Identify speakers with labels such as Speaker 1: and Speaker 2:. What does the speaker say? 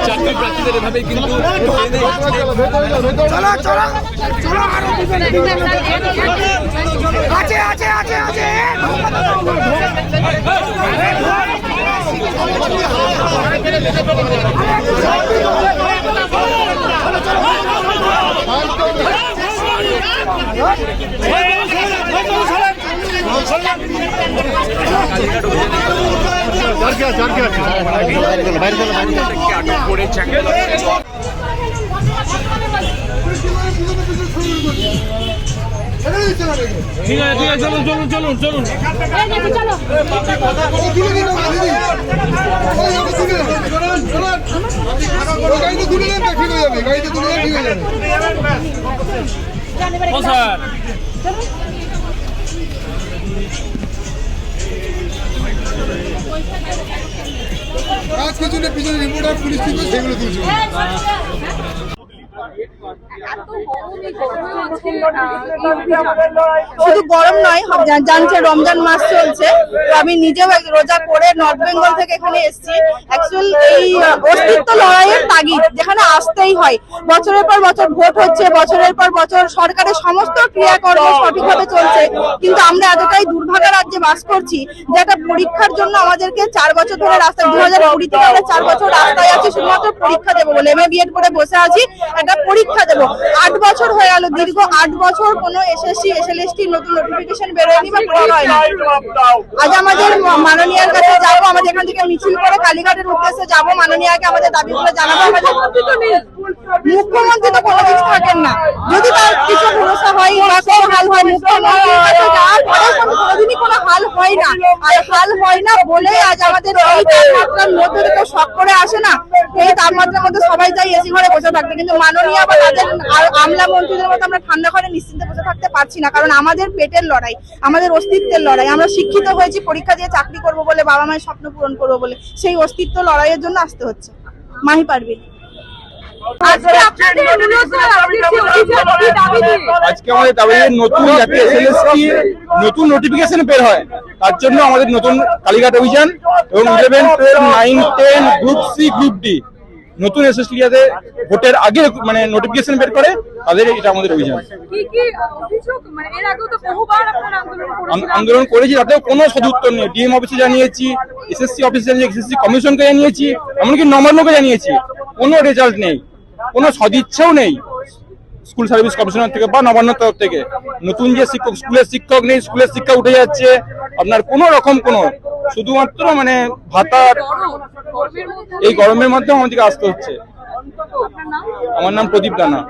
Speaker 1: চাকরি প্রার্থীদের এভাবেই কিন্তু আটক করে চাকরি ঠিক আছে চলুন চলুন চলুন চলুন
Speaker 2: আজকে জন্য পিছনে রিপোর্ট আর পুলিশ ছিল সেগুলো তুলছে।
Speaker 3: শুধু গরম নয়, জানছে রমজান মাস চলছে, তো আমি নিজেও রোজা করে নর্থ বেঙ্গল থেকে এখানে এসেছি। অ্যাকচুয়াল এই অস্তিত্ব লড়াইয়ের তাগিদ যেখানে আসতেই হয়। বছরের পর বছর ভোট হচ্ছে, বছরের পর বছর সরকারের সমস্ত ক্রিয়াকর্ম সঠিকভাবে চলছে, কিন্তু আমরা এতটাই দুর্ভাগা রাজ্যে বাস করছি যে একটা পরীক্ষার জন্য আমাদেরকে 4 বছর ধরে রাস্তায় 2020 থেকে আমরা 4 বছর রাস্তায় আছি শুধুমাত্র পরীক্ষা দেবো বলে। এমএ বিএড করে বসে আছি, একটা পরীক্ষা দেবো। 8 বছর হয়ে গেল, দীর্ঘ 8 বছর কোনো এসএসসি এসএলএসটি নতুন নোটিফিকেশন বেরোয়নি বা করা হয়নি। আজ আমাদের মাননীয়ার কাছে যাবো, আমাদের এখান থেকে মিছিল করে কালীঘাটের উদ্দেশ্যে যাবো, মাননীয়াকে আমাদের দাবিগুলো জানাবো। মুখ্যমন্ত্রী তো কোনোদিনই থাকেন না, যদি তার কিছু ভরসা হয় বা কোনো হাল হয় মুখ্যমন্ত্রীর কাছে যাওয়ার পরে কোনোদিনই কোনো হাল হয় না। আর হাল হয় না বলে আজ আমাদের এই তাপমাত্রার মধ্যে তো শক করে আসে না, এই তাপমাত্রার মধ্যে সবাই চাই এসি ঘরে বসে থাকতে, কিন্তু মাননীয় বা তাদের আমলা মন্ত্রীদের মতো আমরা ঠান্ডা ঘরে নিশ্চিন্তে বসে থাকতে পারছি না। কারণ আমাদের পেটের লড়াই, আমাদের অস্তিত্বের লড়াই। আমরা শিক্ষিত হয়েছি পরীক্ষা দিয়ে চাকরি করবো বলে, বাবা মায়ের স্বপ্ন পূরণ করবো বলে, সেই অস্তিত্ব লড়াইয়ের জন্য আসতে হচ্ছে। মাহি পারভিন।
Speaker 4: আজকে আমাদের দাবি নতুন যাতে এসএলএসটি নতুন নোটিফিকেশন বের হয়, তার জন্য আমাদের নতুন কালীঘাট অভিযান এবং 11, 12, 9, 10 গ্রুপ সি গ্রুপ ডি নতুন এসএসটি যাতে ভোটের আগে মানে নোটিফিকেশন বের করে, তাদের এটা আমাদের অভিযান। আন্দোলন করেছি, তাতে কোনো সদুত্তর নেই। ডিএম অফিসে জানিয়েছি, এসএসসি অফিসে জানিয়েছি, এসএসসি কমিশনকে জানিয়েছি, এমনকি নবান্নকে জানিয়েছি, কোনো রেজাল্ট নেই, কোনো সদিচ্ছাও নেই স্কুল সার্ভিস কমিশনার থেকে বা নবান্নর তরফ থেকে। নতুন যে শিক্ষক, স্কুলের শিক্ষক নেই, স্কুলের শিক্ষা উঠে যাচ্ছে, আপনার কোনো রকম কোনো শুধুমাত্র মানে ভাতার এই গরমের মধ্যে আমাদেরকে আসতে হচ্ছে। আমার নাম প্রদীপ দানা।